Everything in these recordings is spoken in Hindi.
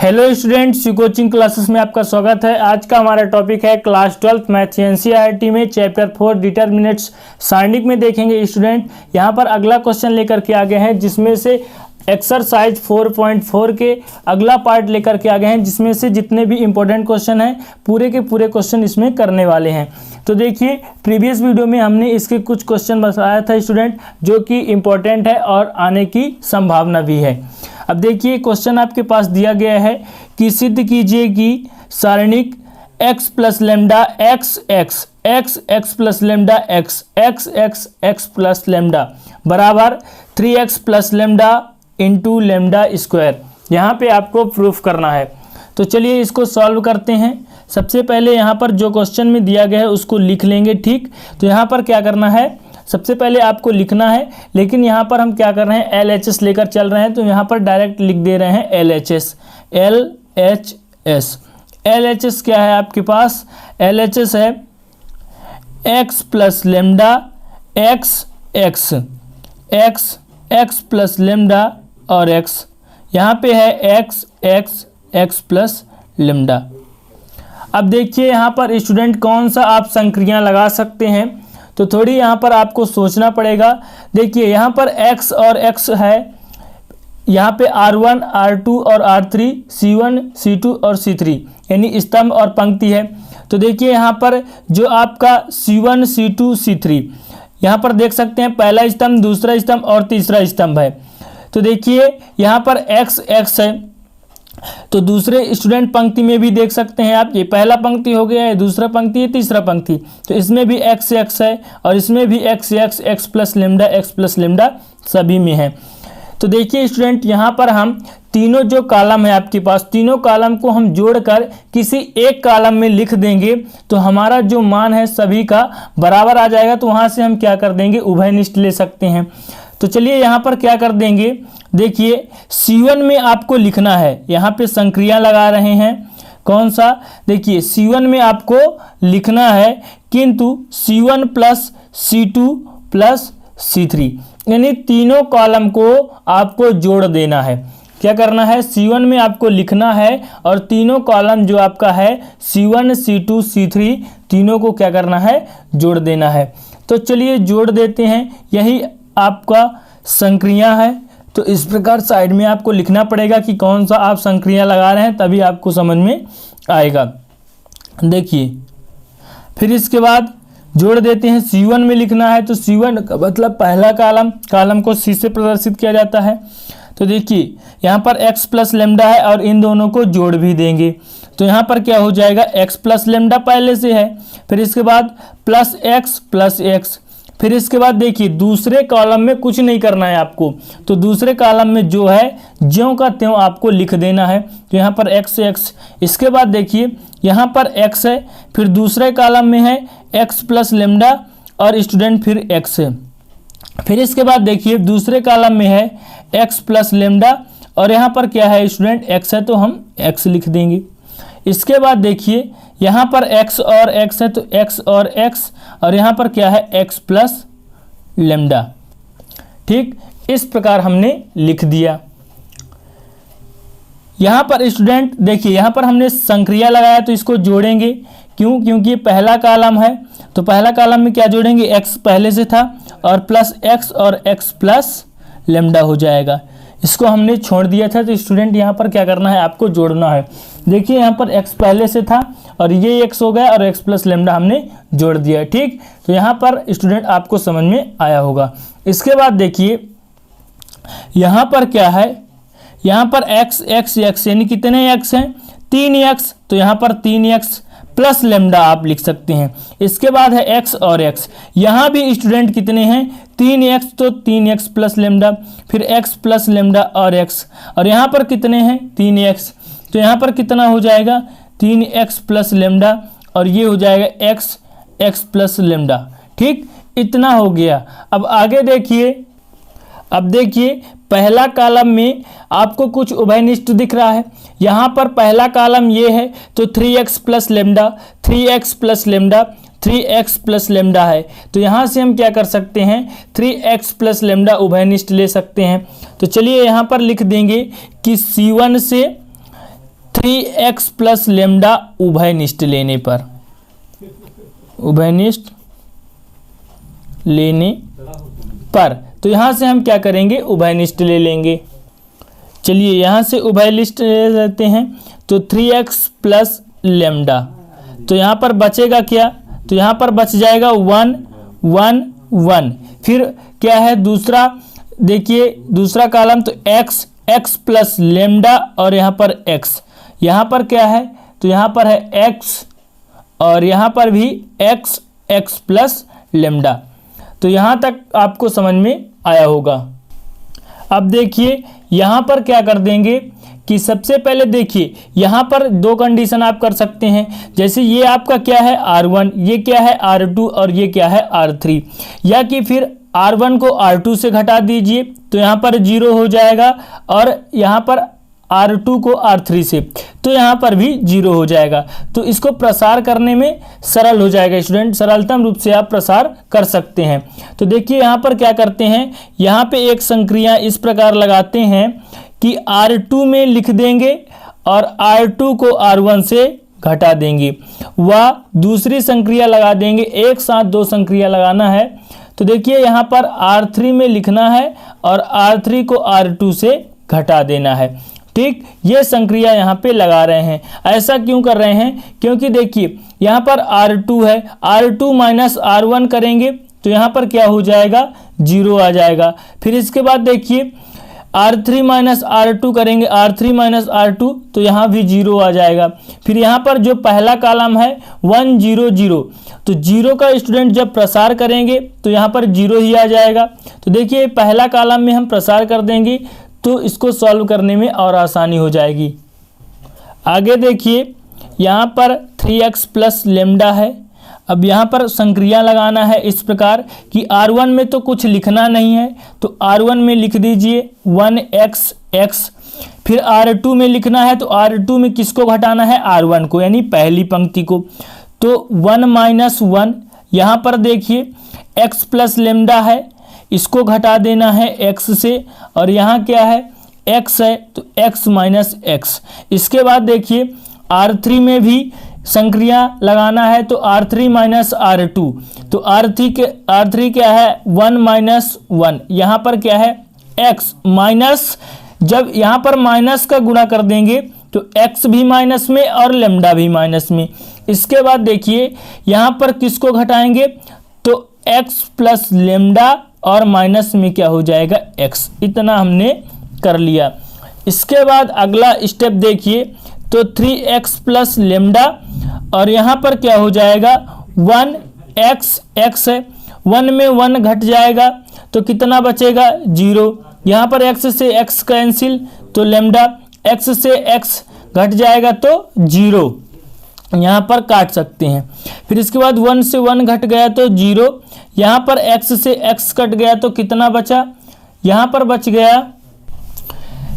हेलो स्टूडेंट्स, कोचिंग क्लासेस में आपका स्वागत है। आज का हमारा टॉपिक है क्लास 12 मैथ्स एनसीईआरटी में चैप्टर 4 डिटरमिनेंट्स सारणिक में देखेंगे। स्टूडेंट यहाँ पर अगला क्वेश्चन लेकर के आ गए हैं, जिसमें से एक्सरसाइज 4.4 के अगला पार्ट लेकर के आ गए हैं, जिसमें से जितने भी इंपॉर्टेंट क्वेश्चन हैं पूरे के पूरे क्वेश्चन इसमें करने वाले हैं। तो देखिए, प्रीवियस वीडियो में हमने इसके कुछ क्वेश्चन बताया था स्टूडेंट, जो कि इम्पोर्टेंट है और आने की संभावना भी है। अब देखिए, क्वेश्चन आपके पास दिया गया है कि सिद्ध कीजिए कि सारणिक x plus lambda x x x x plus lambda x x x x plus lambda बराबर 3x plus lambda into lambda square. यहाँ पे आपको प्रूफ करना है। तो चलिए इसको सॉल्व करते हैं। सबसे पहले यहाँ पर जो क्वेश्चन में दिया गया है उसको लिख लेंगे। ठीक, तो यहाँ पर क्या करना है, सबसे पहले आपको लिखना है, लेकिन यहाँ पर हम क्या कर रहे हैं, LHS लेकर चल रहे हैं। तो यहाँ पर डायरेक्ट लिख दे रहे हैं LHS। LHS क्या है आपके पास, LHS है x plus lambda x x x x plus lambda और x, यहाँ पे है x x x plus lambda. अब देखिए यहाँ पर स्टूडेंट कौन सा आप संक्रिया लगा सकते हैं, तो थोड़ी यहाँ पर आपको सोचना पड़ेगा। देखिए यहाँ पर x और x है, यहाँ पे R1 R2 और R3 C1 C2 और C3 यानी स्तंभ और पंक्ति है। तो देखिए यहाँ पर जो आपका C1 C2 C3 यहाँ पर देख सकते हैं, पहला स्तंभ, दूसरा स्तंभ और तीसरा स्तंभ है। तो देखिए यहाँ पर x x है, तो दूसरे स्टूडेंट पंक्ति में भी देख सकते हैं आप, ये पहला पंक्ति हो गया है, दूसरा पंक्ति है, तीसरा पंक्ति, तो इसमें भी x x है और इसमें भी x x x plus lambda सभी में है। तो देखिए स्टूडेंट, यहाँ पर हम तीनों जो कॉलम है आपके पास, तीनों कॉलम को हम जोड़कर किसी एक कॉलम में लिख देंगे तो हमारा जो मान है सभी का बराबर आ जाएगा। तो वहाँ से हम क्या कर देंगे, उभयनिष्ठ ले सकते हैं। तो चलिए यहाँ पर क्या कर देंगे, देखिए C1 में आपको लिखना है, यहाँ पे संक्रिया लगा रहे हैं, कौन सा, देखिए C1 में आपको लिखना है, किंतु C1 plus C2 plus C3 यानी तीनों कॉलम को आपको जोड़ देना है। क्या करना है, C1 में आपको लिखना है और तीनों कॉलम जो आपका है C1 C2 C3 तीनों को क्या करना है, जोड़ देना है। तो चलिए जोड़ देते हैं, यही आपका संक्रिया है। तो इस प्रकार साइड में आपको लिखना पड़ेगा कि कौन सा आप संक्रिया लगा रहे हैं, तभी आपको समझ में आएगा। देखिए फिर इसके बाद जोड़ देते हैं, C1 में लिखना है तो C1 का मतलब पहला कॉलम को C से प्रदर्शित किया जाता है। तो देखिए यहाँ पर x प्लस लेमडा है और इन दोनों को जोड़ भी देंगे, तो यहाँ पर क्या हो जाएगा, x प्लस लेमडा पहले से है, फिर इसके बाद प्लस x, फिर इसके बाद देखिए दूसरे कॉलम में कुछ नहीं करना है आपको, तो दूसरे कॉलम में जो है ज्यों का त्यों आपको लिख देना है। तो यहाँ पर x, इसके बाद देखिए यहाँ पर x है, फिर दूसरे कॉलम में है x प्लस लेमडा और स्टूडेंट फिर x है, फिर इसके बाद देखिए दूसरे कॉलम में है x प्लस लेमडा और यहाँ पर क्या है स्टूडेंट, x है, तो हम x लिख देंगे। इसके बाद देखिए यहाँ पर x और x है, तो x और यहाँ पर क्या है, x प्लस लेमडा। ठीक, इस प्रकार हमने लिख दिया। यहाँ पर स्टूडेंट देखिए यहाँ पर हमने संक्रिया लगाया, तो इसको जोड़ेंगे, क्यों, क्योंकि पहला कॉलम है, तो पहला कॉलम में क्या जोड़ेंगे, x पहले से था और प्लस x और x प्लस लेमडा हो जाएगा। इसको हमने छोड़ दिया था, तो स्टूडेंट यहाँ पर क्या करना है, आपको जोड़ना है। देखिए यहाँ पर x पहले से था और ये x हो गया और x प्लस लेमडा हमने जोड़ दिया। ठीक, तो यहाँ पर स्टूडेंट आपको समझ में आया होगा। इसके बाद देखिए यहाँ पर क्या है, यहाँ पर x यानी कितने x हैं, 3x, तो यहाँ पर 3x प्लस लेमडा आप लिख सकते हैं। इसके बाद है x और x, यहाँ भी स्टूडेंट कितने हैं, 3x, तो 3x प्लस लेमडा, फिर x प्लस लेमडा और x, और यहाँ पर कितने हैं, 3x, तो यहाँ पर कितना हो जाएगा, 3x प्लस लेमडा और ये हो जाएगा x प्लस लेमडा। ठीक, इतना हो गया। अब आगे देखिए, अब देखिए पहला कॉलम में आपको कुछ उभयनिष्ठ दिख रहा है। यहाँ पर पहला कॉलम ये है, तो 3x plus lambda 3x plus lambda 3x plus lambda है, तो यहाँ से हम क्या कर सकते हैं, 3x प्लस लेमडा उभयनिष्ठ ले सकते हैं। तो चलिए यहाँ पर लिख देंगे कि C1 से 3x प्लस लेमडा उभयनिष्ठ लेने पर, उभयनिष्ठ लेने पर, तो यहाँ से हम क्या करेंगे, उभयनिष्ठ ले लेंगे। चलिए यहाँ से उभयनिष्ठ ले लेते हैं, तो 3x प्लस लेमडा, तो यहाँ पर बचेगा क्या, तो यहाँ पर बच जाएगा 1 1 1। फिर क्या है दूसरा, देखिए दूसरा कॉलम, तो x प्लस लेमडा और यहाँ पर x, यहाँ पर क्या है, तो यहाँ पर है x और यहाँ पर भी x प्लस लेमडा। तो यहाँ तक आपको समझ में आया होगा। अब देखिए यहाँ पर क्या कर देंगे कि सबसे पहले देखिए यहाँ पर दो कंडीशन आप कर सकते हैं, जैसे ये आपका क्या है R1, ये क्या है R2 और ये क्या है R3, या कि फिर R1 को R2 से घटा दीजिए तो यहाँ पर 0 हो जाएगा, और यहाँ पर R2 को R3 से, तो यहाँ पर भी 0 हो जाएगा। तो इसको प्रसार करने में सरल हो जाएगा स्टूडेंट, सरलतम रूप से आप प्रसार कर सकते हैं। तो देखिए यहाँ पर क्या करते हैं, यहाँ पे एक संक्रिया इस प्रकार लगाते हैं कि R2 में लिख देंगे और R2 को R1 से घटा देंगे, व दूसरी संक्रिया लगा देंगे, एक साथ दो संक्रिया लगाना है। तो देखिए यहाँ पर R3 में लिखना है और R3 को R2 से घटा देना है। ठीक, ये संक्रिया यहाँ पे लगा रहे हैं। ऐसा क्यों कर रहे हैं, क्योंकि देखिए यहाँ पर R2 है, R2 माइनस R1 करेंगे तो यहाँ पर क्या हो जाएगा, 0 आ जाएगा। फिर इसके बाद देखिए R3 माइनस R2 करेंगे, R3 माइनस R2, तो यहाँ भी 0 आ जाएगा। फिर यहाँ पर जो पहला कॉलम है 1 0 0, तो 0 का स्टूडेंट जब प्रसार करेंगे तो यहाँ पर 0 ही आ जाएगा। तो देखिए पहला कॉलम में हम प्रसार कर देंगे तो इसको सॉल्व करने में और आसानी हो जाएगी। आगे देखिए यहाँ पर 3x प्लस लेमडा है। अब यहाँ पर संक्रिया लगाना है इस प्रकार कि R1 में तो कुछ लिखना नहीं है, तो R1 में लिख दीजिए 1x। फिर R2 में लिखना है, तो R2 में किसको घटाना है, R1 को, यानी पहली पंक्ति को। तो 1 माइनस 1, यहाँ पर देखिए x प्लस लेमडा है, इसको घटा देना है x से, और यहाँ क्या है x है तो x माइनस x। इसके बाद देखिए R3 में भी संक्रिया लगाना है, तो R3 माइनस R2, तो R3 क्या है 1 माइनस 1, यहाँ पर क्या है x माइनस, जब यहाँ पर माइनस का गुणा कर देंगे तो x भी माइनस में और लेमडा भी माइनस में। इसके बाद देखिए यहाँ पर किसको घटाएंगे, तो x प्लस लेमडा और माइनस में क्या हो जाएगा x। इतना हमने कर लिया। इसके बाद अगला स्टेप देखिए, तो 3x प्लस लेमडा और यहाँ पर क्या हो जाएगा 1x है, 1 में 1 घट जाएगा तो कितना बचेगा 0। यहाँ पर x से x कैंसिल, तो लेमडा x से x घट जाएगा तो 0, यहाँ पर काट सकते हैं। फिर इसके बाद 1 से 1 घट गया तो 0, यहाँ पर x से x कट गया तो कितना बचा, यहाँ पर बच गया,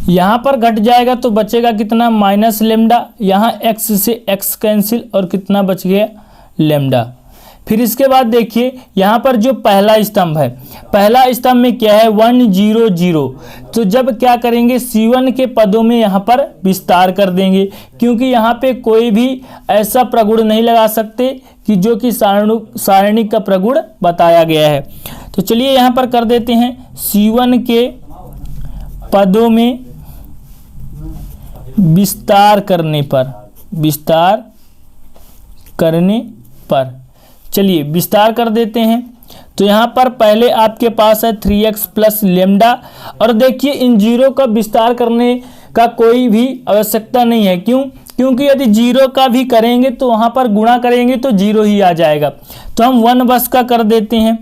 यहाँ पर घट जाएगा तो बचेगा कितना माइनस लेमडा, यहाँ x से x कैंसिल और कितना बच गया लेमडा। फिर इसके बाद देखिए यहाँ पर जो पहला स्तंभ है, पहला स्तंभ में क्या है 1 0 0, तो जब क्या करेंगे C1 के पदों में यहाँ पर विस्तार कर देंगे, क्योंकि यहाँ पे कोई भी ऐसा प्रगुण नहीं लगा सकते कि जो कि सारणिक का प्रगुण बताया गया है। तो चलिए यहाँ पर कर देते हैं C1 के पदों में विस्तार करने पर, चलिए विस्तार कर देते हैं। तो यहाँ पर पहले आपके पास है 3x प्लस लेमडा, और देखिए इन जीरो का विस्तार करने का कोई भी आवश्यकता नहीं है, क्योंकि यदि जीरो का भी करेंगे तो वहाँ पर गुणा करेंगे तो 0 ही आ जाएगा। तो हम 1 बस का कर देते हैं।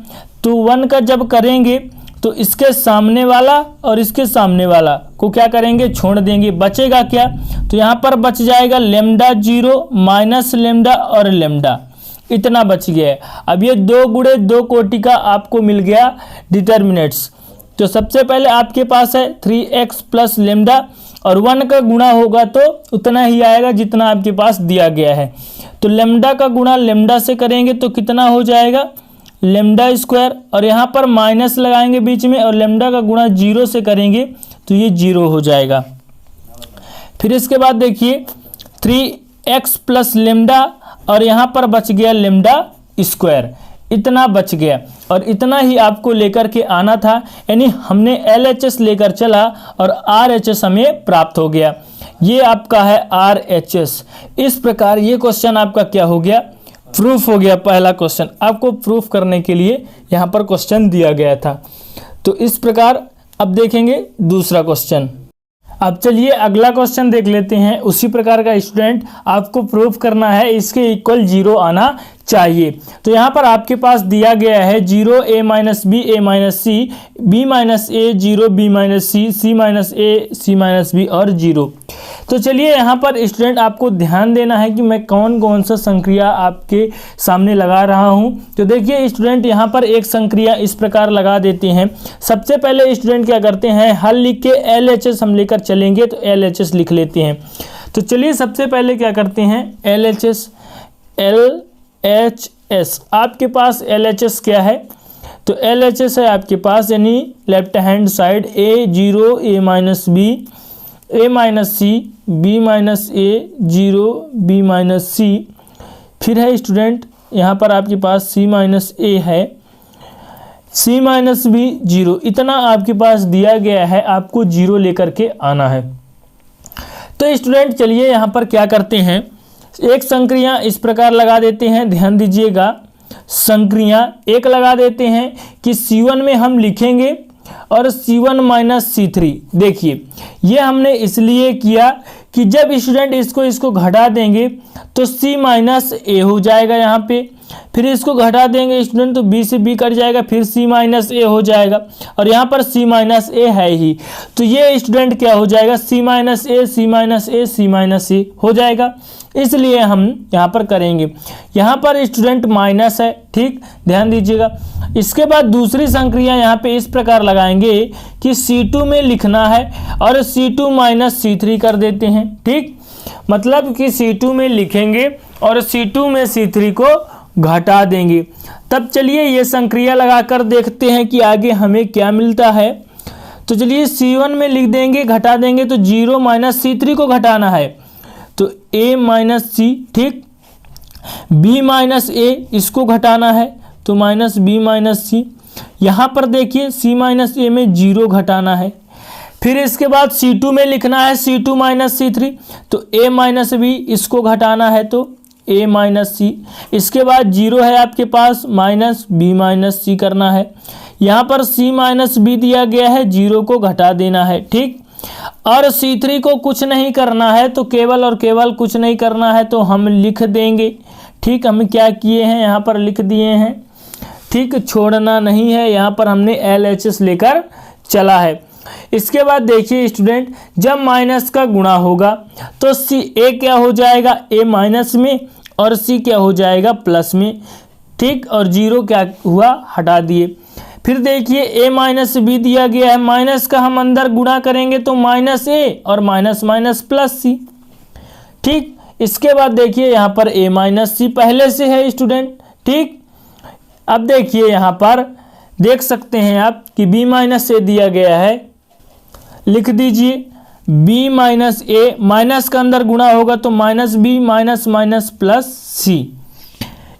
तो 1 का जब करेंगे तो इसके सामने वाला और इसके सामने वाला को क्या करेंगे, छोड़ देंगे, बचेगा क्या, तो यहाँ पर बच जाएगा लेमडा 0 माइनस लेमडा और लेमडा, इतना बच गया है। अब ये 2 गुणे 2 कोटि का आपको मिल गया डिटर्मिनेंट्स। तो सबसे पहले आपके पास है 3x प्लस लेमडा, और 1 का गुणा होगा तो उतना ही आएगा जितना आपके पास दिया गया है। तो लेमडा का गुणा लेमडा से करेंगे तो कितना हो जाएगा लेमडा स्क्वायर, और यहाँ पर माइनस लगाएंगे बीच में, और लेमडा का गुणा 0 से करेंगे तो ये 0 हो जाएगा। फिर इसके बाद देखिए 3x प्लस लेमडा और यहाँ पर बच गया लेमडा स्क्वायर, इतना बच गया और इतना ही आपको लेकर के आना था। यानी हमने LHS लेकर चला और RHS हमें प्राप्त हो गया। ये आपका है RHS। इस प्रकार ये क्वेश्चन आपका क्या हो गया, प्रूफ हो गया। पहला क्वेश्चन आपको प्रूफ करने के लिए यहाँ पर क्वेश्चन दिया गया था। तो इस प्रकार अब देखेंगे दूसरा क्वेश्चन। अब चलिए अगला क्वेश्चन देख लेते हैं। उसी प्रकार का स्टूडेंट आपको प्रूफ करना है, इसके इक्वल 0 आना चाहिए। तो यहाँ पर आपके पास दिया गया है 0 a minus b a minus c, b minus A 0 b minus c minus A C minus b और 0। तो चलिए यहाँ पर स्टूडेंट आपको ध्यान देना है कि मैं कौन कौन सा संक्रिया आपके सामने लगा रहा हूँ। तो देखिए स्टूडेंट यहाँ पर एक संक्रिया इस प्रकार लगा देते हैं। सबसे पहले स्टूडेंट क्या करते हैं, हल लिख के LHS हम लेकर चलेंगे तो LHS लिख लेते हैं। तो चलिए सबसे पहले क्या करते हैं, LHS आपके पास LHS क्या है, तो LHS है आपके पास यानी left hand side A0 A minus B A minus C B minus A 0 B minus C, फिर है स्टूडेंट यहाँ पर आपके पास C माइनस ए है, C माइनस बी 0, इतना आपके पास दिया गया है, आपको 0 लेकर के आना है। तो स्टूडेंट चलिए यहाँ पर क्या करते हैं, एक संक्रिया इस प्रकार लगा देते हैं। ध्यान दीजिएगा, संक्रिया एक लगा देते हैं कि C1 में हम लिखेंगे और C1 माइनस C3। देखिए ये हमने इसलिए किया कि जब स्टूडेंट इसको घटा देंगे तो C माइनस ए हो जाएगा यहाँ पे, फिर इसको घटा देंगे स्टूडेंट तो B से B कट जाएगा, फिर C माइनस ए हो जाएगा और यहाँ पर C माइनस ए है ही, तो ये स्टूडेंट क्या हो जाएगा, C माइनस ए C माइनस ए C माइनस ए हो जाएगा। इसलिए हम यहाँ पर करेंगे, यहाँ पर स्टूडेंट माइनस है, ठीक ध्यान दीजिएगा। इसके बाद दूसरी संक्रिया यहाँ पे इस प्रकार लगाएंगे कि C2 में लिखना है और C2 माइनस C3 कर देते हैं, ठीक मतलब कि C2 में लिखेंगे और C2 में C3 को घटा देंगे। तब चलिए ये संक्रिया लगाकर देखते हैं कि आगे हमें क्या मिलता है। तो चलिए C1 में लिख देंगे, घटा देंगे तो 0 माइनस C3 को घटाना है तो A माइनस सी, ठीक B माइनस ए इसको घटाना है तो माइनस B माइनस सी। यहाँ पर देखिए C माइनस ए में 0 घटाना है, फिर इसके बाद C2 में लिखना है C2 माइनस C3 तो A माइनस B इसको घटाना है तो A माइनस सी। इसके बाद 0 है आपके पास, माइनस B माइनस सी करना है। यहाँ पर C माइनस B दिया गया है, 0 को घटा देना है, ठीक और C3 को कुछ नहीं करना है तो केवल और केवल कुछ नहीं करना है तो हम लिख देंगे, ठीक हम क्या किए हैं यहाँ पर लिख दिए हैं, ठीक छोड़ना नहीं है, यहाँ पर हमने LHS लेकर चला है। इसके बाद देखिए स्टूडेंट जब माइनस का गुणा होगा तो A क्या हो जाएगा, A माइनस में और C क्या हो जाएगा प्लस में, ठीक और 0 क्या हुआ हटा दिए। फिर देखिए A माइनस B दिया गया है, माइनस का हम अंदर गुणा करेंगे तो माइनस A और माइनस माइनस प्लस C, ठीक। इसके बाद देखिए यहाँ पर A माइनस C पहले से है स्टूडेंट, ठीक। अब देखिए यहाँ पर देख सकते हैं आप कि B माइनस A दिया गया है, लिख दीजिए B माइनस A, माइनस का अंदर गुणा होगा तो minus B minus minus plus C।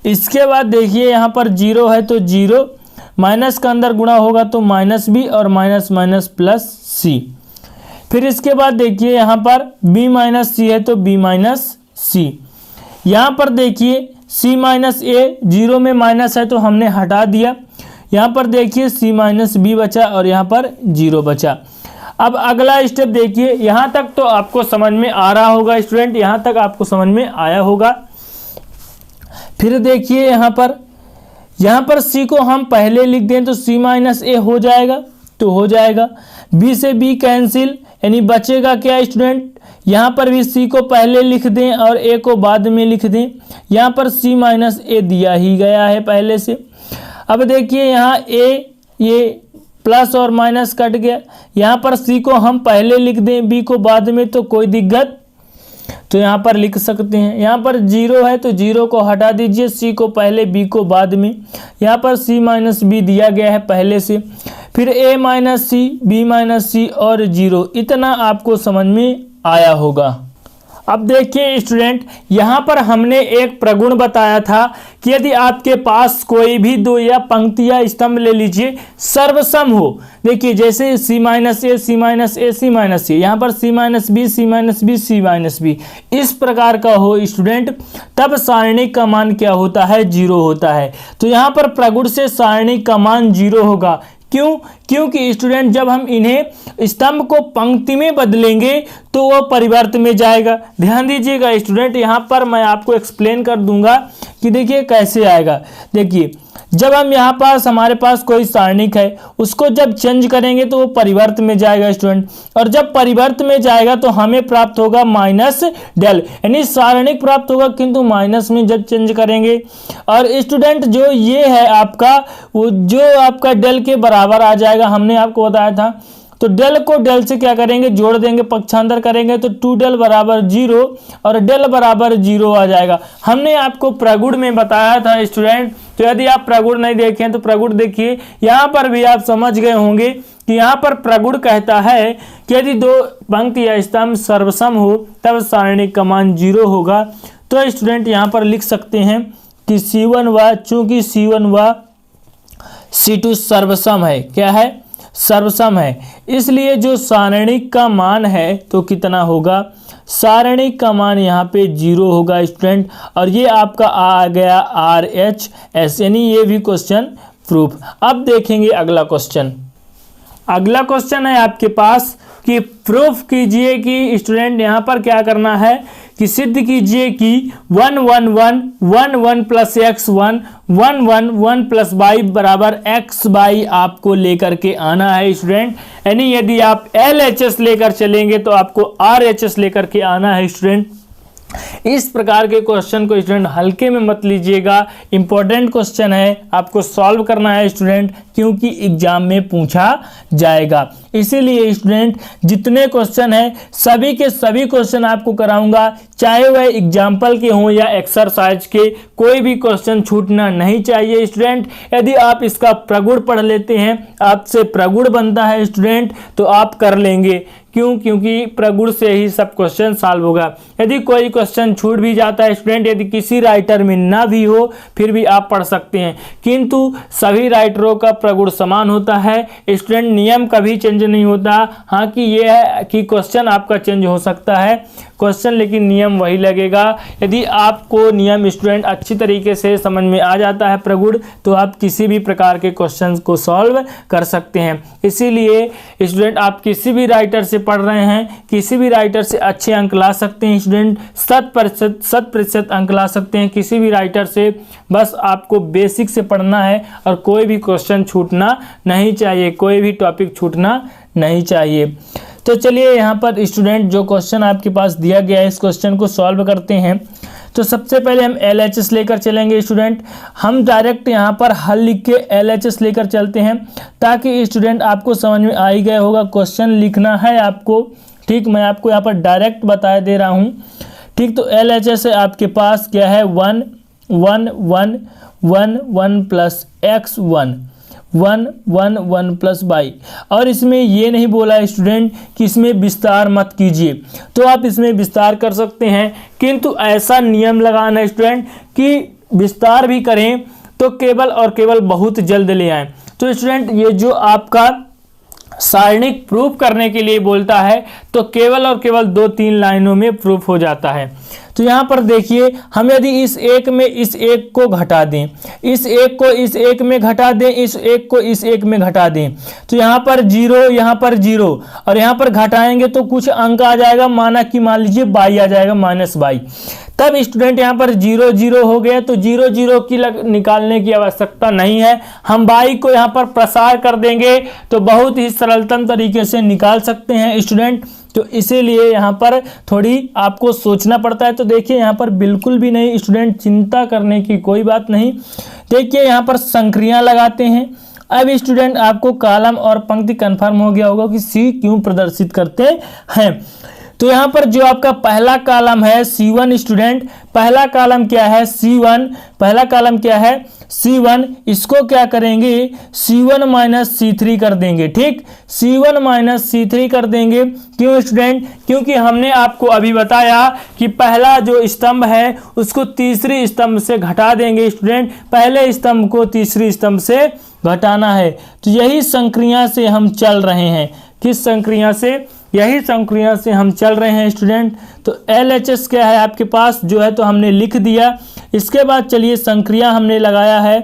इसके बाद देखिए यहाँ पर 0 है तो 0, माइनस का अंदर गुणा होगा तो माइनस B और माइनस माइनस प्लस C। फिर इसके बाद देखिए यहाँ पर B माइनस C है तो B माइनस C। यहाँ पर देखिए C माइनस A 0 में माइनस है तो हमने हटा दिया। यहाँ पर देखिए C माइनस B बचा और यहाँ पर 0 बचा। अब अगला स्टेप देखिए, यहाँ तक तो आपको समझ में आ रहा होगा स्टूडेंट, यहाँ तक आपको समझ में आया होगा। फिर देखिए यहाँ पर C को हम पहले लिख दें तो C माइनस ए हो जाएगा तो हो जाएगा, B से B कैंसिल यानी बचेगा क्या स्टूडेंट, यहाँ पर भी C को पहले लिख दें और A को बाद में लिख दें। यहाँ पर C माइनस ए दिया ही गया है पहले से। अब देखिए यहाँ A ये प्लस और माइनस कट गया, यहाँ पर C को हम पहले लिख दें B को बाद में तो कोई दिक्कत, तो यहाँ पर लिख सकते हैं। यहाँ पर 0 है तो 0 को हटा दीजिए, C को पहले B को बाद में। यहाँ पर C माइनस B दिया गया है पहले से, फिर A minus C B minus C और 0, इतना आपको समझ में आया होगा। अब देखिए स्टूडेंट, यहाँ पर हमने एक प्रगुण बताया था कि यदि आपके पास कोई भी दो या पंक्ति या स्तंभ ले लीजिए सर्वसम हो, देखिए जैसे c minus A C minus A C minus a, यहाँ पर c minus b c minus b c minus b, इस प्रकार का हो स्टूडेंट, तब सारणिक का मान क्या होता है, 0 होता है। तो यहाँ पर प्रगुण से सारणिक का मान 0 होगा। क्यों? क्योंकि स्टूडेंट जब हम इन्हें स्तंभ को पंक्ति में बदलेंगे तो वो परिवर्त में जाएगा। ध्यान दीजिएगा स्टूडेंट, यहाँ पर मैं आपको एक्सप्लेन कर दूंगा कि देखिए कैसे आएगा। देखिए जब हम यहाँ पास हमारे पास कोई सारणिक है, उसको जब चेंज करेंगे तो वो परिवर्त में जाएगा स्टूडेंट, और जब परिवर्त में जाएगा तो हमें प्राप्त होगा माइनस डेल, यानी सारणिक प्राप्त होगा किंतु माइनस में जब चेंज करेंगे। और स्टूडेंट जो ये है आपका, वो जो आपका डेल के बराबर आ जाएगा, हमने आपको बताया था। तो डेल को डेल से क्या करेंगे, जोड़ देंगे, पक्षांतर करेंगे तो 2 डेल बराबर 0 और डेल बराबर 0 आ जाएगा। हमने आपको प्रगुण में बताया था स्टूडेंट, तो यदि आप प्रगुण नहीं देखें तो प्रगुण देखिए, यहाँ पर भी आप समझ गए होंगे कि यहाँ पर प्रगुण कहता है कि यदि दो पंक्ति या स्तंभ सर्वसम हो तब सारणिक का मान 0 होगा। तो स्टूडेंट यहाँ पर लिख सकते हैं कि C1 व, चूंकि C1 व C2 सर्वसम है, क्या है, सर्वसम है, इसलिए जो सारणिक का मान है तो कितना होगा, सारणिक का मान यहाँ पे 0 होगा स्टूडेंट। और ये आपका आ गया RHS, यानी ये भी क्वेश्चन प्रूफ। अब देखेंगे अगला क्वेश्चन। अगला क्वेश्चन है आपके पास कि प्रूफ कीजिए कि स्टूडेंट यहाँ पर क्या करना है कि सिद्ध कीजिए कि 1 1 1 1 1 प्लस एक्स 1 1 1 1 प्लस वाई बराबर एक्स बाई आपको लेकर के आना है स्टूडेंट। यानी यदि आप LHS लेकर चलेंगे तो आपको RHS लेकर के आना है स्टूडेंट। इस प्रकार के क्वेश्चन को स्टूडेंट हल्के में मत लीजिएगा, इंपॉर्टेंट क्वेश्चन है, आपको सॉल्व करना है स्टूडेंट, क्योंकि एग्जाम में पूछा जाएगा। इसीलिए स्टूडेंट जितने क्वेश्चन है सभी के सभी क्वेश्चन आपको कराऊंगा, चाहे वह एग्जाम्पल के हों या एक्सरसाइज के, कोई भी क्वेश्चन छूटना नहीं चाहिए स्टूडेंट। यदि आप इसका प्रगुण पढ़ लेते हैं, आपसे प्रगुण बनता है स्टूडेंट, तो आप कर लेंगे। क्यों? क्योंकि प्रगुण से ही सब क्वेश्चन सॉल्व होगा। यदि कोई क्वेश्चन छूट भी जाता है स्टूडेंट, यदि किसी राइटर में ना भी हो फिर भी आप पढ़ सकते हैं, किंतु सभी राइटरों का प्रगुण समान होता है स्टूडेंट, नियम कभी चेंज नहीं होता। हाँ कि ये है कि क्वेश्चन आपका चेंज हो सकता है क्वेश्चन, लेकिन नियम वही लगेगा। यदि आपको नियम स्टूडेंट अच्छी तरीके से समझ में आ जाता है प्रगुण, तो आप किसी भी प्रकार के क्वेश्चन को सॉल्व कर सकते हैं। इसीलिए स्टूडेंट आप किसी भी राइटर से पढ़ रहे हैं, किसी भी राइटर से अच्छे अंक ला सकते हैं स्टूडेंट, 100% अंक ला सकते हैं किसी भी राइटर से। बस आपको बेसिक से पढ़ना है और कोई भी क्वेश्चन छूटना नहीं चाहिए, कोई भी टॉपिक छूटना नहीं चाहिए। तो चलिए यहाँ पर स्टूडेंट जो क्वेश्चन आपके पास दिया गया है, इस क्वेश्चन को सॉल्व करते हैं। तो सबसे पहले हम LHS लेकर चलेंगे स्टूडेंट। हम डायरेक्ट यहाँ पर हल लिख के LHS लेकर चलते हैं, ताकि स्टूडेंट आपको समझ में आ ही गया होगा क्वेश्चन लिखना है आपको। ठीक, मैं आपको यहाँ पर डायरेक्ट बता दे रहा हूँ। ठीक, तो LHS है आपके पास क्या है, 1 1 1 1 1 प्लस एक्स 1 1 1 1 प्लस वाई। और इसमें ये नहीं बोला स्टूडेंट कि इसमें विस्तार मत कीजिए, तो आप इसमें विस्तार कर सकते हैं, किंतु ऐसा नियम लगाना स्टूडेंट कि विस्तार भी करें तो केवल और केवल बहुत जल्द ले आएं। तो स्टूडेंट ये जो आपका सारणिक प्रूफ करने के लिए बोलता है तो केवल और केवल 2-3 लाइनों में प्रूफ हो जाता है। तो यहाँ पर देखिए, हम यदि इस एक में इस एक को घटा दें, इस एक को इस एक में घटा दें, इस एक को इस एक में घटा दें, तो यहाँ पर 0, यहाँ पर 0 और यहाँ पर घटाएंगे तो कुछ अंक आ जाएगा, माना कि मान लीजिए बाई आ जाएगा, माइनस बाई। तब स्टूडेंट यहाँ पर 0 0 हो गया, तो 0 0 की निकालने की आवश्यकता नहीं है। हम बाई को यहाँ पर प्रसार कर देंगे तो बहुत ही सरलतम तरीके से निकाल सकते हैं स्टूडेंट। तो इसीलिए यहाँ पर थोड़ी आपको सोचना पड़ता है। तो देखिए यहाँ पर बिल्कुल भी नहीं स्टूडेंट, चिंता करने की कोई बात नहीं। देखिए यहाँ पर संक्रिया लगाते हैं। अब स्टूडेंट आपको कॉलम और पंक्ति कंफर्म हो गया होगा कि सी क्यों प्रदर्शित करते हैं। तो यहाँ पर जो आपका पहला कॉलम है C1 स्टूडेंट, पहला कॉलम क्या है C1, पहला कॉलम क्या है C1, इसको क्या करेंगे C1 माइनस C3 कर देंगे। ठीक, C1 माइनस C3 कर देंगे। क्यों स्टूडेंट? क्योंकि हमने आपको अभी बताया कि पहला जो स्तंभ है उसको तीसरी स्तंभ से घटा देंगे स्टूडेंट, पहले स्तंभ को तीसरी स्तंभ से घटाना है। तो यही संक्रिया से हम चल रहे हैं। किस संक्रिया से? यही संक्रिया से हम चल रहे हैं स्टूडेंट। तो LHS क्या है आपके पास जो है तो हमने लिख दिया। इसके बाद चलिए संक्रिया हमने लगाया है,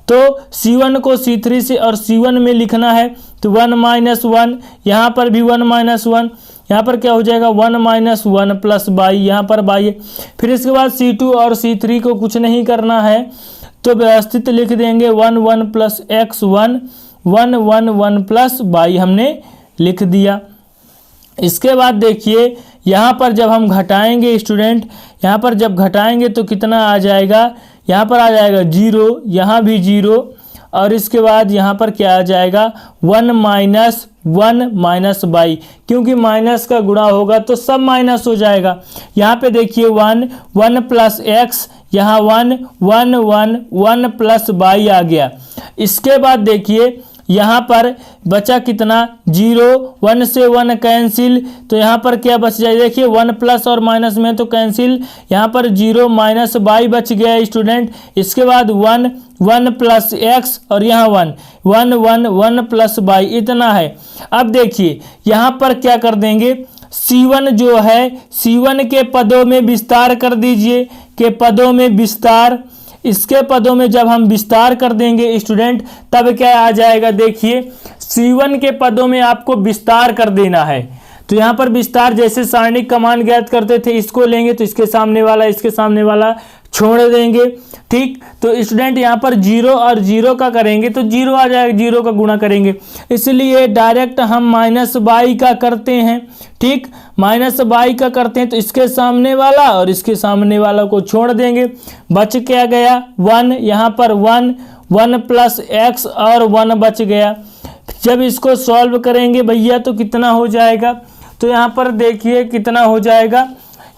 तो C1 को C3 से और C1 में लिखना है, तो 1 माइनस 1, यहाँ पर भी 1 माइनस 1, यहाँ पर क्या हो जाएगा 1 माइनस 1 प्लस बाई, यहाँ पर बाई। फिर इसके बाद C2 और C3 को कुछ नहीं करना है, तो व्यवस्थित लिख देंगे 1 1 प्लस x 1 1 1 1 प्लस बाई हमने लिख दिया। इसके बाद देखिए यहाँ पर जब हम घटाएंगे स्टूडेंट, यहाँ पर जब घटाएंगे तो कितना आ जाएगा, यहाँ पर आ जाएगा 0, यहाँ भी 0, और इसके बाद यहाँ पर क्या आ जाएगा 1 माइनस बाई, क्योंकि माइनस का गुणा होगा तो सब माइनस हो जाएगा। यहाँ पे देखिए 1 1 प्लस एक्स, यहाँ 1 1 1 1 प्लस बाई आ गया। इसके बाद देखिए यहाँ पर बचा कितना 0, 1 से 1 कैंसिल, तो यहाँ पर क्या बच जाए, देखिए 1 प्लस और माइनस में तो कैंसिल, यहाँ पर 0 माइनस बाई बच गया स्टूडेंट। इसके बाद 1 1 प्लस एक्स और यहाँ 1 1 1 1 प्लस बाई, इतना है। अब देखिए यहाँ पर क्या कर देंगे, C1 जो है C1 के पदों में विस्तार कर दीजिए, के पदों में विस्तार, इसके पदों में जब हम विस्तार कर देंगे स्टूडेंट तब क्या आ जाएगा, देखिए C1 के पदों में आपको विस्तार कर देना है। तो यहाँ पर विस्तार जैसे सारणिक कमान ज्ञात करते थे, इसको लेंगे तो इसके सामने वाला इसके सामने वाला छोड़ देंगे। ठीक, तो स्टूडेंट यहाँ पर 0 और 0 का करेंगे तो 0 आ जाएगा, 0 का गुणा करेंगे, इसलिए डायरेक्ट हम माइनस बाई का करते हैं। ठीक, माइनस बाई का करते हैं तो इसके सामने वाला और इसके सामने वाला को छोड़ देंगे, बच क्या गया 1, यहाँ पर 1 1 प्लस एक्स और 1 बच गया। जब इसको सॉल्व करेंगे भैया तो कितना हो जाएगा, तो यहाँ पर देखिए कितना हो जाएगा,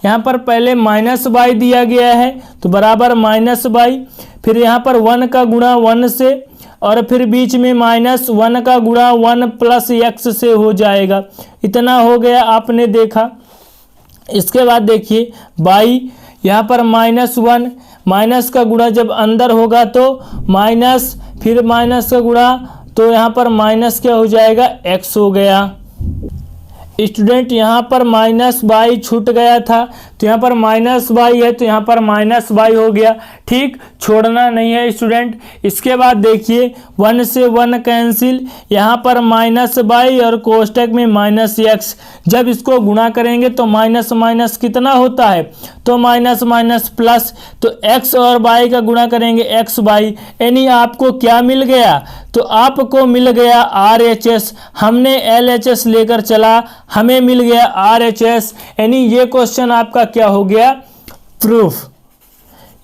यहाँ पर पहले माइनस बाई दिया गया है तो बराबर माइनस बाई, फिर यहाँ पर 1 का गुणा 1 से और फिर बीच में माइनस 1 का गुणा 1 प्लस एक्स से हो जाएगा, इतना हो गया आपने देखा। इसके बाद देखिए बाई, यहाँ पर -1, माइनस का गुणा जब अंदर होगा तो माइनस, फिर माइनस का गुणा तो यहाँ पर माइनस क्या हो जाएगा x हो गया। स्टूडेंट यहाँ पर माइनस बाई छूट गया था तो यहाँ पर माइनस बाई है तो यहाँ पर माइनस बाई हो गया। ठीक, छोड़ना नहीं है स्टूडेंट। इसके बाद देखिए 1 से 1 कैंसिल, यहाँ पर माइनस बाई और कोष्टक में माइनस एक्स, जब इसको गुणा करेंगे तो माइनस माइनस कितना होता है, तो माइनस माइनस प्लस, तो x और बाई का गुणा करेंगे x बाई, यानी आपको क्या मिल गया, तो आपको मिल गया RHS। हमने LHS लेकर चला, हमें मिल गया RHS, यानी ये क्वेश्चन आपका क्या हो गया, प्रूफ।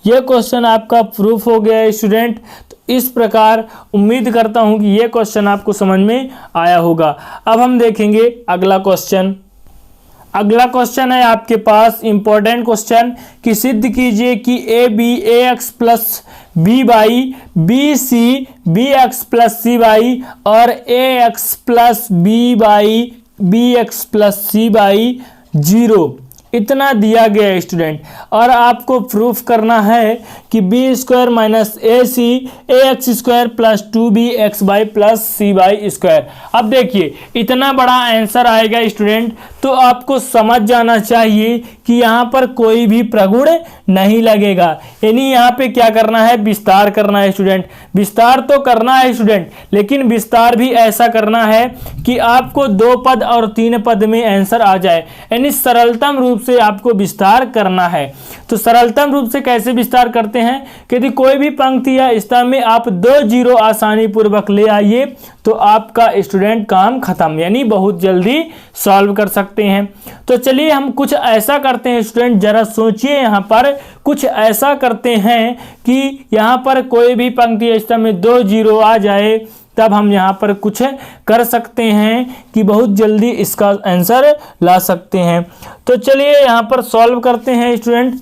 ये क्वेश्चन आपका प्रूफ हो गया स्टूडेंट। तो इस प्रकार उम्मीद करता हूं कि ये क्वेश्चन आपको समझ में आया होगा। अब हम देखेंगे अगला क्वेश्चन। अगला क्वेश्चन है आपके पास इंपॉर्टेंट क्वेश्चन कि सिद्ध कीजिए कि AX plus b by BC BX plus C by और AX plus B by BX plus C by 0 इतना दिया गया है स्टूडेंट, और आपको प्रूफ करना है कि b square minus AC AX square plus 2BX by plus C by square. अब देखिए इतना बड़ा आंसर आएगा स्टूडेंट, तो आपको समझ जाना चाहिए कि यहाँ पर कोई भी प्रगुण नहीं लगेगा, यानी यहाँ पे क्या करना है, विस्तार करना है स्टूडेंट। विस्तार तो करना है स्टूडेंट, लेकिन विस्तार भी ऐसा करना है कि आपको 2 पद और 3 पद में आंसर आ जाए, यानी सरलतम रूप से आपको विस्तार करना है। तो सरलतम रूप से कैसे विस्तार करते हैं कि यदि कोई भी पंक्ति या स्तंभ में आप 2 जीरो आसानी पूर्वक ले आइए तो आपका स्टूडेंट काम खत्म, यानी बहुत जल्दी सॉल्व कर सकते हैं। तो चलिए हम कुछ ऐसा करते हैं स्टूडेंट, जरा सोचिए, यहाँ पर कुछ ऐसा करते हैं कि यहाँ पर कोई भी पंक्ति स्तंभ में 2 जीरो आ जाए तब हम यहाँ पर कुछ कर सकते हैं कि बहुत जल्दी इसका आंसर ला सकते हैं। तो चलिए यहाँ पर सॉल्व करते हैं स्टूडेंट।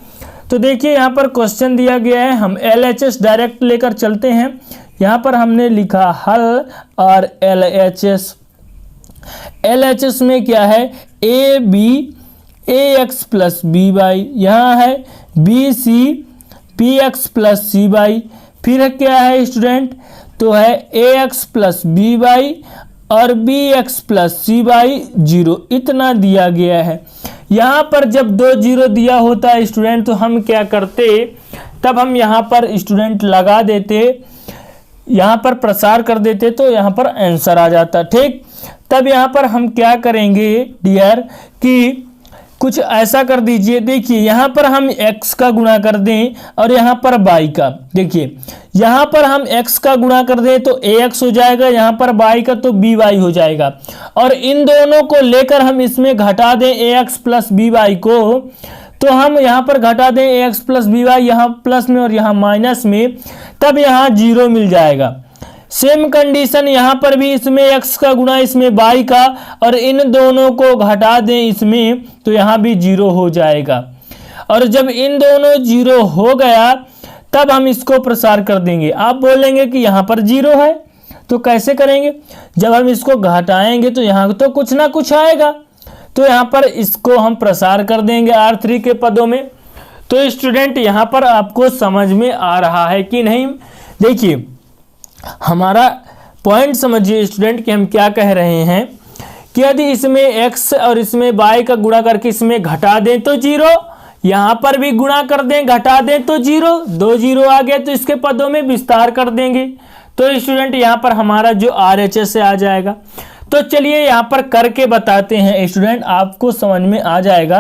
तो देखिए यहाँ पर क्वेश्चन दिया गया है, हम LHS डायरेक्ट लेकर चलते हैं। यहाँ पर हमने लिखा हल और LHS में क्या है, AX प्लस BY, यहाँ है BC PX प्लस CY, फिर क्या है स्टूडेंट, तो है AX प्लस BY और BX प्लस CY 0, इतना दिया गया है। यहाँ पर जब 2 0 दिया होता है स्टूडेंट तो हम क्या करते, तब हम यहाँ पर स्टूडेंट लगा देते, यहाँ पर प्रसार कर देते तो यहाँ पर आंसर आ जाता। ठीक, तब यहाँ पर हम क्या करेंगे डियर कि कुछ ऐसा कर दीजिए। देखिए यहाँ पर हम x का गुणा कर दें और यहाँ पर y का, देखिए यहाँ पर हम x का गुणा कर दें तो ax हो जाएगा, यहाँ पर y का तो by हो जाएगा, और इन दोनों को लेकर हम इसमें घटा दें ax प्लस by को, तो हम यहाँ पर घटा दें ax प्लस by, यहाँ प्लस में और यहाँ माइनस में, तब यहाँ 0 मिल जाएगा। सेम कंडीशन यहाँ पर भी, इसमें x का गुणा इसमें y का, और इन दोनों को घटा दें इसमें तो यहाँ भी 0 हो जाएगा। और जब इन दोनों 0 हो गया तब हम इसको प्रसार कर देंगे। आप बोलेंगे कि यहाँ पर 0 है, तो कैसे करेंगे, जब हम इसको घटाएंगे तो यहाँ तो कुछ ना कुछ आएगा, तो यहाँ पर इसको हम प्रसार कर देंगे R3 के पदों में। तो स्टूडेंट यहाँ पर आपको समझ में आ रहा है कि नहीं, देखिए हमारा पॉइंट समझिए स्टूडेंट कि हम क्या कह रहे हैं कि यदि इसमें x और इसमें y का गुणा करके इसमें घटा दें तो 0, यहाँ पर भी गुणा कर दें घटा दें तो 0, 2 0 आ गए तो इसके पदों में विस्तार कर देंगे, तो स्टूडेंट यहाँ पर हमारा जो RHS से आ जाएगा। तो चलिए यहाँ पर करके बताते हैं स्टूडेंट, आपको समझ में आ जाएगा।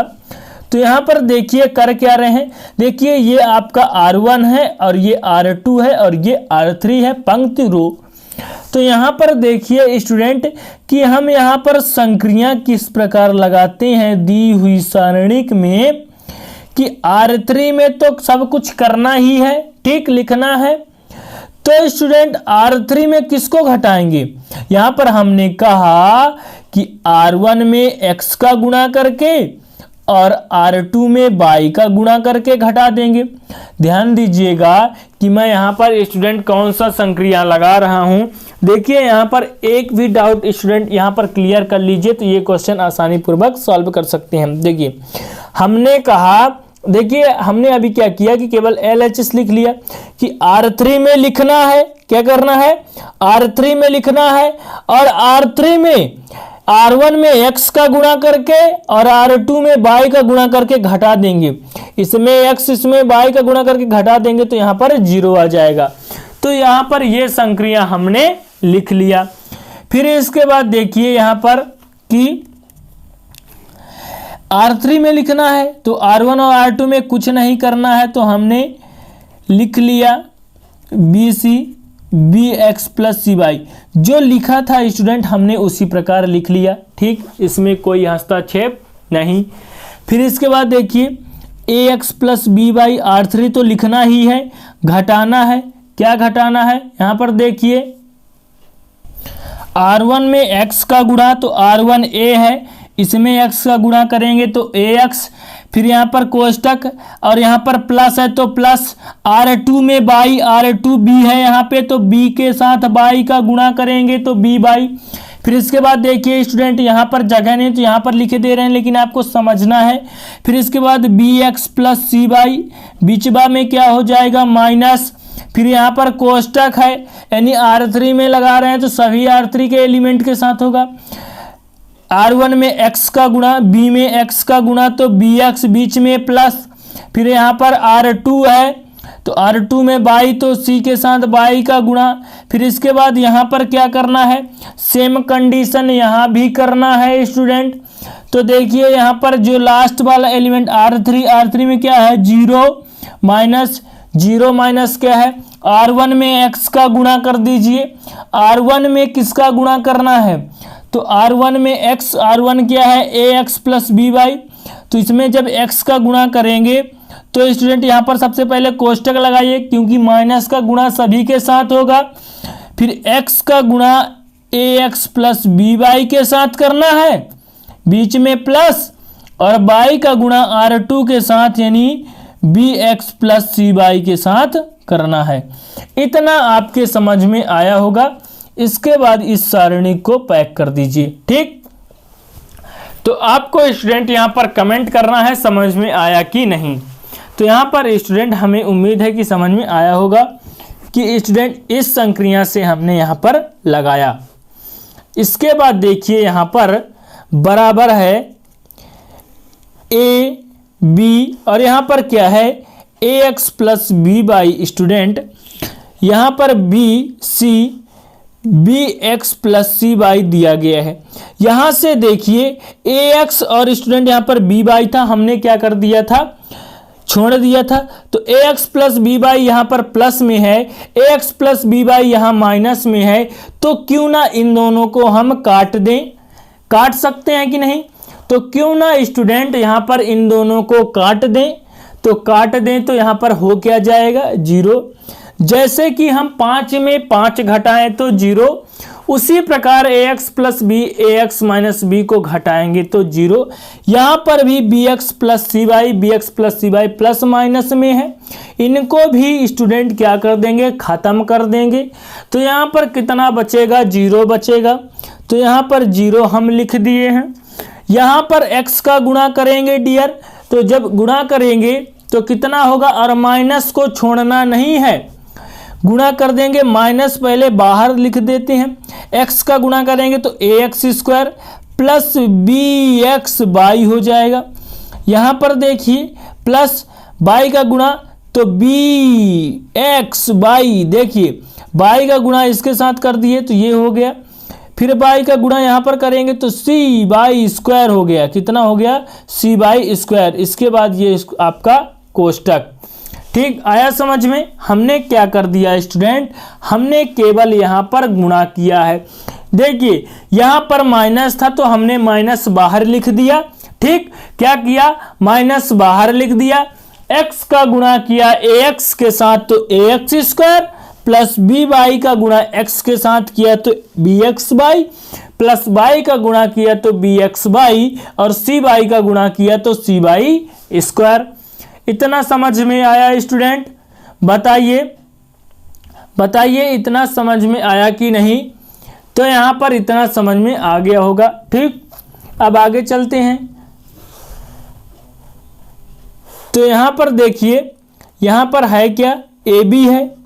तो यहाँ पर देखिए कर क्या रहे हैं, देखिए ये आपका R1 है और ये R2 है और ये R3 है, पंक्ति रो। तो यहाँ पर देखिए स्टूडेंट कि हम यहाँ पर संक्रिया किस प्रकार लगाते हैं दी हुई सारणिक में, कि R3 में तो सब कुछ करना ही है, ठीक लिखना है। तो स्टूडेंट R3 में किसको घटाएंगे, यहाँ पर हमने कहा कि R1 में x का गुणा करके और R2 में y का गुणा करके घटा देंगे। ध्यान दीजिएगा कि मैं यहाँ पर स्टूडेंट कौन सा संक्रिया लगा रहा हूँ। देखिए यहाँ पर एक भी डाउट स्टूडेंट यहाँ पर क्लियर कर लीजिए तो ये क्वेश्चन आसानी पूर्वक सॉल्व कर सकते हैं। देखिए हमने कहा, देखिए हमने अभी क्या किया कि केवल LHS लिख लिया कि R3 में लिखना है, क्या करना है, R3 में लिखना है, और R3 में R1 में x का गुणा करके और R2 में y का गुणा करके घटा देंगे, इसमें x इसमें y का गुणा करके घटा देंगे तो यहाँ पर 0 आ जाएगा। तो यहाँ पर ये संक्रिया हमने लिख लिया। फिर इसके बाद देखिए यहाँ पर कि R3 में लिखना है तो R1 और R2 में कुछ नहीं करना है, तो हमने लिख लिया BC BX प्लस CY, जो लिखा था स्टूडेंट हमने उसी प्रकार लिख लिया, ठीक, इसमें कोई हस्तक्षेप नहीं। फिर इसके बाद देखिए AX प्लस BY, R3 तो लिखना ही है, घटाना है, क्या घटाना है, यहाँ पर देखिए R1 में x का गुणा तो R1A है, इसमें x का गुणा करेंगे तो AX, फिर यहाँ पर कोष्टक और यहाँ पर प्लस है तो प्लस, R2 में y R2B है यहाँ पे तो B के साथ y का गुणा करेंगे तो BY। फिर इसके बाद देखिए स्टूडेंट यहाँ पर जगह नहीं तो यहाँ पर लिखे दे रहे हैं लेकिन आपको समझना है। फिर इसके बाद BX प्लस CY, बीचबा में क्या हो जाएगा माइनस, फिर यहाँ पर कोष्टक है यानी R3 में लगा रहे हैं तो सभी R3 के एलिमेंट के साथ होगा। R1 में x का गुणा, B में x का गुणा तो BX, बीच में प्लस, फिर यहाँ पर R2 है तो R2 में y तो C के साथ y का गुणा। फिर इसके बाद यहाँ पर क्या करना है, सेम कंडीशन यहाँ भी करना है स्टूडेंट। तो देखिए यहाँ पर जो लास्ट वाला एलिमेंट R3 में क्या है 0 माइनस, 0 माइनस क्या है R1 में x का गुणा कर दीजिए। R1 में किसका गुणा करना है, तो R1 में x, R1 क्या है AX प्लस BY, तो इसमें जब x का गुणा करेंगे तो स्टूडेंट यहाँ पर सबसे पहले कोष्टक लगाइए क्योंकि माइनस का गुणा सभी के साथ होगा। फिर x का गुणा ax प्लस by के साथ करना है, बीच में प्लस, और y का गुणा r2 के साथ यानी bx प्लस cy के साथ करना है। इतना आपके समझ में आया होगा। इसके बाद इस सारणी को पैक कर दीजिए। ठीक, तो आपको स्टूडेंट यहाँ पर कमेंट करना है समझ में आया कि नहीं। तो यहाँ पर स्टूडेंट हमें उम्मीद है कि समझ में आया होगा कि स्टूडेंट इस संक्रिया से हमने यहाँ पर लगाया। इसके बाद देखिए यहाँ पर बराबर है ए बी, और यहाँ पर क्या है ax plus b by, student यहाँ पर b c b x plus C by दिया गया है। यहाँ से देखिए ax और स्टूडेंट यहाँ पर बी बाई था, हमने क्या कर दिया था, छोड़ दिया था। तो ax प्लस बी बाई यहाँ पर प्लस में है, ax प्लस बी बाई यहाँ माइनस में है, तो क्यों ना इन दोनों को हम काट दें, काट सकते हैं कि नहीं। तो क्यों ना स्टूडेंट यहाँ पर इन दोनों को काट दें, तो काट दें तो यहाँ पर हो क्या जाएगा 0। जैसे कि हम 5 में 5 घटाएं तो 0, उसी प्रकार ax plus b ax minus b को घटाएंगे तो 0। यहाँ पर भी bx plus C by bx plus C by plus minus में है, इनको भी स्टूडेंट क्या कर देंगे, ख़त्म कर देंगे। तो यहाँ पर कितना बचेगा, 0 बचेगा। तो यहाँ पर 0 हम लिख दिए हैं। यहाँ पर x का गुणा करेंगे डियर, तो जब गुणा करेंगे तो कितना होगा, और माइनस को छोड़ना नहीं है, गुणा कर देंगे, माइनस पहले बाहर लिख देते हैं। x का गुणा करेंगे तो ax square plus bx by हो जाएगा। यहाँ पर देखिए प्लस बाई का गुणा तो bx बाई, देखिए बाई का गुणा इसके साथ कर दिए तो ये हो गया। फिर बाई का गुणा यहाँ पर करेंगे तो c बाई स्क्वायर हो गया, कितना हो गया c बाई स्क्वायर। इसके बाद ये आपका कोष्टक। ठीक, आया समझ में। हमने क्या कर दिया स्टूडेंट, हमने केवल यहाँ पर गुणा किया है। देखिए यहाँ पर माइनस था तो हमने माइनस बाहर लिख दिया। ठीक, क्या किया, माइनस बाहर लिख दिया। x का गुणा किया ax के साथ तो ax square plus b by का गुणा x के साथ किया तो bx बाई, प्लस बाई का गुणा किया तो bx बाई, और c बाई का गुणा किया तो c बाई स्क्वायर। इतना समझ में आया स्टूडेंट, बताइए बताइए इतना समझ में आया कि नहीं। तो यहाँ पर इतना समझ में आ गया होगा। ठीक, अब आगे चलते हैं। तो यहाँ पर देखिए, यहाँ पर है क्या, ए बी है,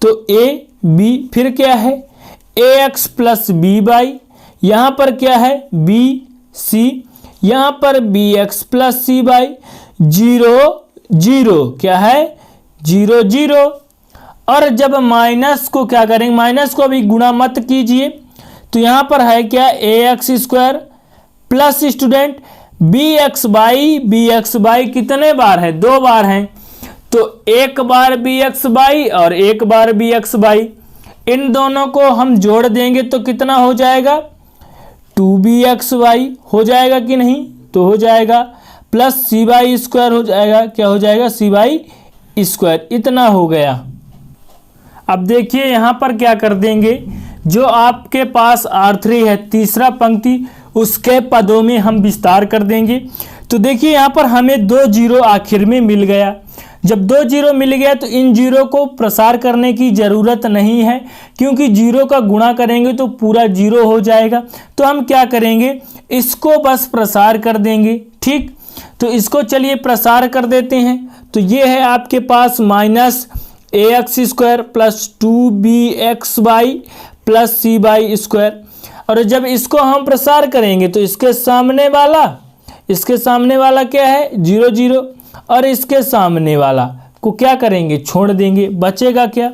तो ए बी, फिर क्या है ax प्लस बी बाई, यहाँ पर क्या है बी सी, यहाँ पर bx प्लस सी बाई, 0 0, क्या है 0 0। और जब माइनस को क्या करेंगे, माइनस को अभी गुणा मत कीजिए, तो यहाँ पर है क्या ax square plus student bx by कितने बार है, 2 बार है, तो एक बार bx बाई और एक बार bx बाई, इन दोनों को हम जोड़ देंगे तो कितना हो जाएगा 2bx बाई हो जाएगा कि नहीं, तो हो जाएगा, प्लस c बाई स्क्वायर हो जाएगा, क्या हो जाएगा c बाई स्क्वायर। इतना हो गया। अब देखिए यहाँ पर क्या कर देंगे, जो आपके पास R3 है तीसरा पंक्ति, उसके पदों में हम विस्तार कर देंगे। तो देखिए यहाँ पर हमें 2 जीरो आखिर में मिल गया। जब 2 जीरो मिल गया तो इन जीरो को प्रसार करने की ज़रूरत नहीं है, क्योंकि जीरो का गुणा करेंगे तो पूरा जीरो हो जाएगा। तो हम क्या करेंगे, इसको बस प्रसार कर देंगे। ठीक, तो इसको चलिए प्रसार कर देते हैं। तो ये है आपके पास minus ax square plus 2bx by plus c by square. और जब इसको हम प्रसार करेंगे तो इसके सामने वाला क्या है 0 0, और इसके सामने वाला को क्या करेंगे, छोड़ देंगे। बचेगा क्या,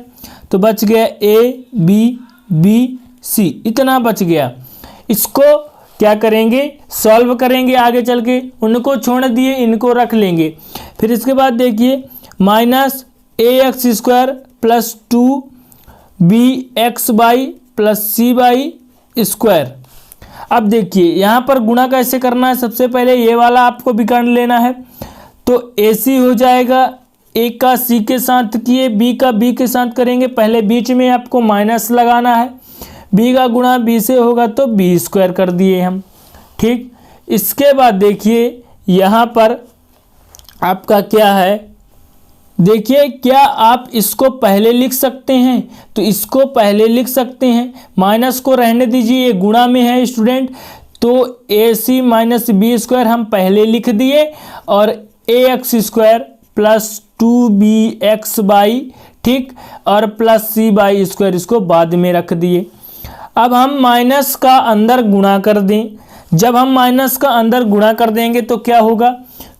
तो बच गया a b b c, इतना बच गया। इसको क्या करेंगे, सॉल्व करेंगे आगे चल के, उनको छोड़ दिए, इनको रख लेंगे। फिर इसके बाद देखिए minus ax square plus 2bx by plus c by square. अब देखिए यहाँ पर गुणा कैसे करना है, सबसे पहले ये वाला आपको विकर्ण लेना है। तो ac हो जाएगा ए का सी के साथ किए, बी का बी के साथ करेंगे। पहले बीच में आपको माइनस लगाना है, बी का गुणा बी से होगा तो बी स्क्वायर कर दिए हम। ठीक, इसके बाद देखिए यहाँ पर आपका क्या है, देखिए क्या आप इसको पहले लिख सकते हैं, तो इसको पहले लिख सकते हैं, माइनस को रहने दीजिए, ये गुणा में है स्टूडेंट, तो A C minus B square हम पहले लिख दिए और A x square plus 2bx y, ठीक, और प्लस सी बाई स्क्वायर इसको बाद में रख दिए। अब हम माइनस का अंदर गुणा कर दें, जब हम माइनस का अंदर गुणा कर देंगे तो क्या होगा,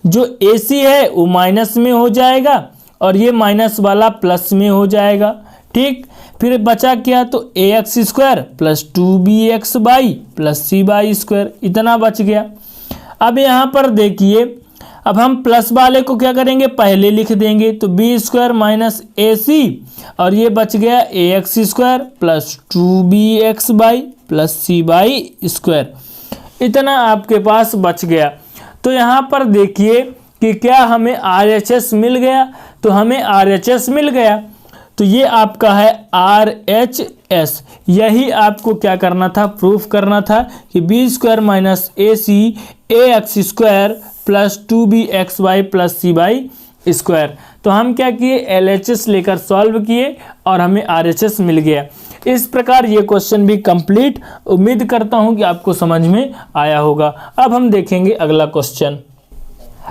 जो ए सी है वो माइनस में हो जाएगा और ये माइनस वाला प्लस में हो जाएगा। ठीक, फिर बचा क्या, तो A x square plus 2bx by plus C by square, इतना बच गया। अब यहाँ पर देखिए, अब हम प्लस वाले को क्या करेंगे, पहले लिख देंगे, तो बी स्क्वायर माइनस ए सी, और ये बच गया A x square plus 2bx by plus C by square, इतना आपके पास बच गया। तो यहाँ पर देखिए कि क्या हमें RHS मिल गया, तो हमें RHS मिल गया, तो ये आपका है RHS। यही आपको क्या करना था, प्रूफ करना था कि b square minus A c a x square plus 2bx y plus C by square. तो हम क्या किए, LHS लेकर सॉल्व किए और हमें RHS मिल गया। इस प्रकार ये क्वेश्चन भी कंप्लीट, उम्मीद करता हूँ कि आपको समझ में आया होगा। अब हम देखेंगे अगला क्वेश्चन।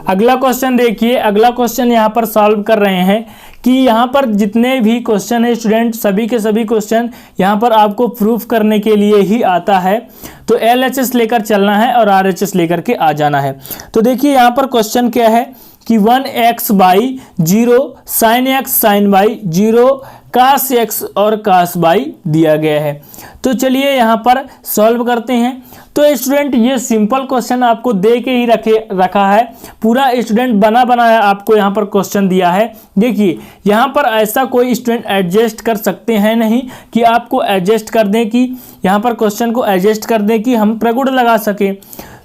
अगला क्वेश्चन देखिए, अगला क्वेश्चन यहाँ पर सॉल्व कर रहे हैं कि यहाँ पर जितने भी क्वेश्चन है स्टूडेंट, सभी के सभी क्वेश्चन यहाँ पर आपको प्रूफ करने के लिए ही आता है। तो LHS लेकर चलना है और RHS लेकर के आ जाना है। तो देखिए यहाँ पर क्वेश्चन क्या है कि 1x by 0 sine x sine by 0 cos x और कास बाई दिया गया है। तो चलिए यहाँ पर सॉल्व करते हैं। तो स्टूडेंट ये सिंपल क्वेश्चन आपको दे के ही रखा है, पूरा स्टूडेंट बना बनाया आपको यहाँ पर क्वेश्चन दिया है। देखिए यहाँ पर ऐसा कोई स्टूडेंट एडजस्ट कर सकते हैं नहीं कि आपको एडजस्ट कर दें, कि यहाँ पर क्वेश्चन को एडजस्ट कर दें कि हम प्रगुण लगा सकें।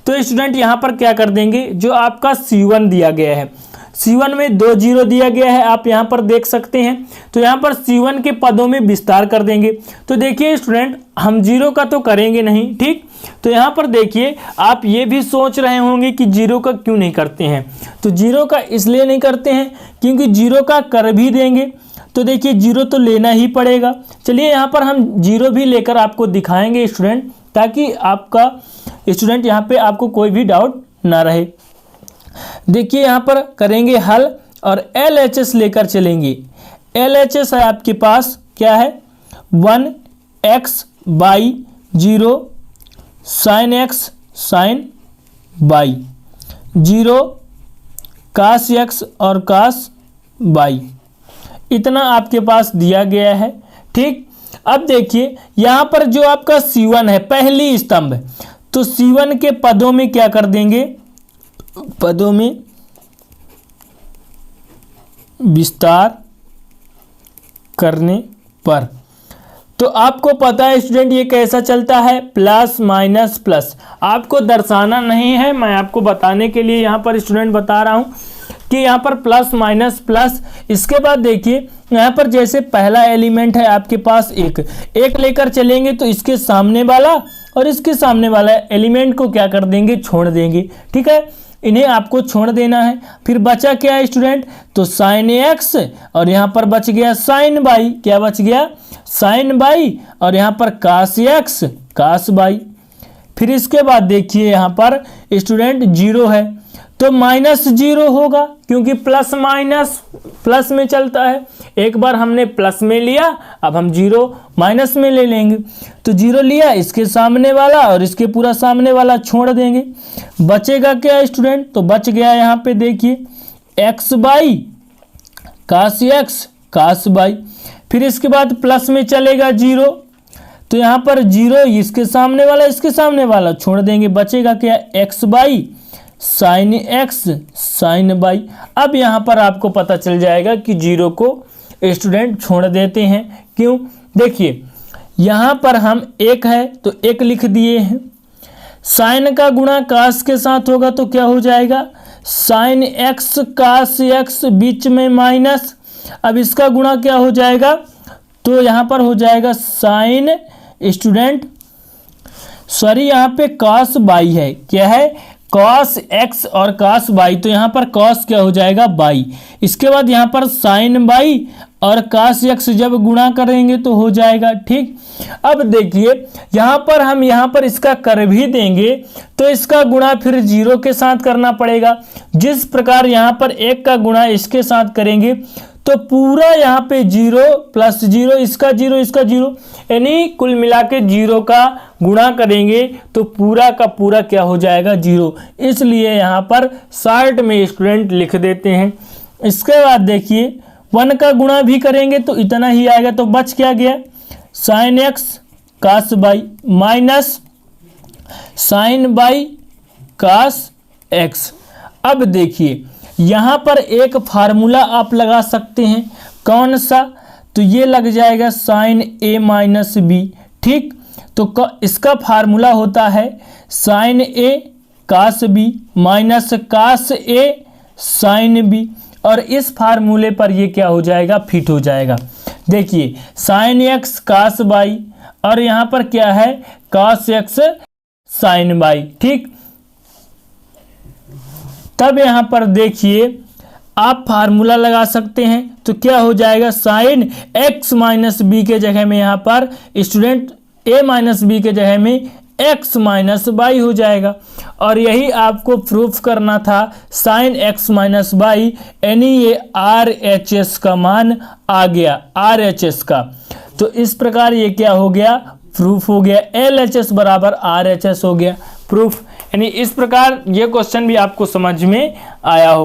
तो स्टूडेंट यहाँ पर क्या कर देंगे, जो आपका C1 दिया गया है, C1 में 2 0 दिया गया है, आप यहाँ पर देख सकते हैं। तो यहाँ पर C1 के पदों में विस्तार कर देंगे। तो देखिए स्टूडेंट, हम 0 का तो करेंगे नहीं, ठीक। तो यहाँ पर देखिए आप ये भी सोच रहे होंगे कि 0 का क्यों नहीं करते हैं। तो 0 का इसलिए नहीं करते हैं क्योंकि 0 का कर भी देंगे तो देखिए 0 तो लेना ही पड़ेगा। चलिए यहाँ पर हम 0 भी लेकर आपको दिखाएंगे स्टूडेंट, ताकि आपका स्टूडेंट यहाँ पे आपको कोई भी डाउट ना रहे। देखिए यहाँ पर करेंगे हल और LHS लेकर चलेंगे। LHS है आपके पास क्या है, 1x by 0 sine x sine by 0 cos x और कास बाई, इतना आपके पास दिया गया है, ठीक। अब देखिए यहाँ पर जो आपका C1 है, पहली स्तंभ, तो C1 के पदों में क्या कर देंगे, पदों में विस्तार करने पर। तो आपको पता है स्टूडेंट ये कैसा चलता है, प्लस माइनस प्लस। आपको दर्शाना नहीं है, मैं आपको बताने के लिए यहाँ पर स्टूडेंट बता रहा हूँ कि यहाँ पर प्लस माइनस प्लस। इसके बाद देखिए यहाँ पर जैसे पहला एलिमेंट है आपके पास एक लेकर चलेंगे, तो इसके सामने वाला और इसके सामने वाला एलिमेंट को क्या कर देंगे, छोड़ देंगे, ठीक है। इन्हें आपको छोड़ देना है। फिर बचा क्या है स्टूडेंट, तो साइन एक्स और यहाँ पर बच गया साइन बाई, क्या बच गया, साइन बाई, और यहाँ पर कास एक्स कास बाई। फिर इसके बाद देखिए यहाँ पर स्टूडेंट 0 है तो -0 होगा, क्योंकि प्लस माइनस प्लस में चलता है। एक बार हमने प्लस में लिया, अब हम 0 माइनस में ले लेंगे। तो 0 लिया, इसके सामने वाला और इसके पूरा सामने वाला छोड़ देंगे। बचेगा क्या स्टूडेंट, तो बच गया यहाँ पे देखिए x by cos x cos by. फिर इसके बाद प्लस में चलेगा 0, तो यहाँ पर 0 इसके सामने वाला इसके सामने वाला छोड़ देंगे। बचेगा क्या, x by sine x sine by. अब यहाँ पर आपको पता चल जाएगा कि 0 को स्टूडेंट छोड़ देते हैं। क्यों, देखिए यहाँ पर हम 1 है तो 1 लिख दिए हैं। साइन का गुणा कास के साथ होगा तो क्या हो जाएगा, साइन एक्स कास एक्स बीच में माइनस, अब इसका गुणा क्या हो जाएगा, तो यहाँ पर हो जाएगा साइन स्टूडेंट सॉरी यहाँ पे कॉस बाई है, क्या है कॉस एक्स और कॉस बाई, तो यहाँ पर कॉस क्या हो जाएगा बाई, इसके बाद यहाँ पर साइन बाई और कॉस एक्स जब गुणा करेंगे तो हो जाएगा ठीक। अब देखिए यहाँ पर हम यहाँ पर इसका कर भी देंगे तो इसका गुणा फिर जीरो के साथ करना पड़ेगा, जिस प्रकार यहाँ पर एक का गुणा इसके साथ करेंगे तो पूरा यहाँ पे जीरो प्लस जीरो, इसका जीरो, यानी कुल मिला के जीरो का गुणा करेंगे तो पूरा का पूरा क्या हो जाएगा जीरो, इसलिए यहाँ पर शॉर्ट में स्टूडेंट लिख देते हैं। इसके बाद देखिए 1 का गुणा भी करेंगे तो इतना ही आएगा, तो बच क्या गया sine x cos by minus sine by cos x. अब देखिए यहाँ पर एक फार्मूला आप लगा सकते हैं, कौन सा, तो ये लग जाएगा साइन ए माइनस बी ठीक। तो इसका फार्मूला होता है साइन ए कास बी माइनस कास ए साइन बी, और इस फार्मूले पर ये क्या हो जाएगा फिट हो जाएगा। देखिए साइन एक्स कास बाई और यहाँ पर क्या है कास एक्स साइन बाई ठीक। तब यहाँ पर देखिए आप फार्मूला लगा सकते हैं, तो क्या हो जाएगा साइन एक्स माइनस बी के जगह में यहाँ पर स्टूडेंट ए माइनस बी के जगह में एक्स माइनस बाई हो जाएगा, और यही आपको प्रूफ करना था साइन एक्स माइनस बाई, यानी ये आर एच एस का मान आ गया आर एच एस का। तो इस प्रकार ये क्या हो गया प्रूफ हो गया, एल एच एस बराबर आर एच एस हो गया प्रूफ। यानी इस प्रकार ये क्वेश्चन भी आपको समझ में आया हो।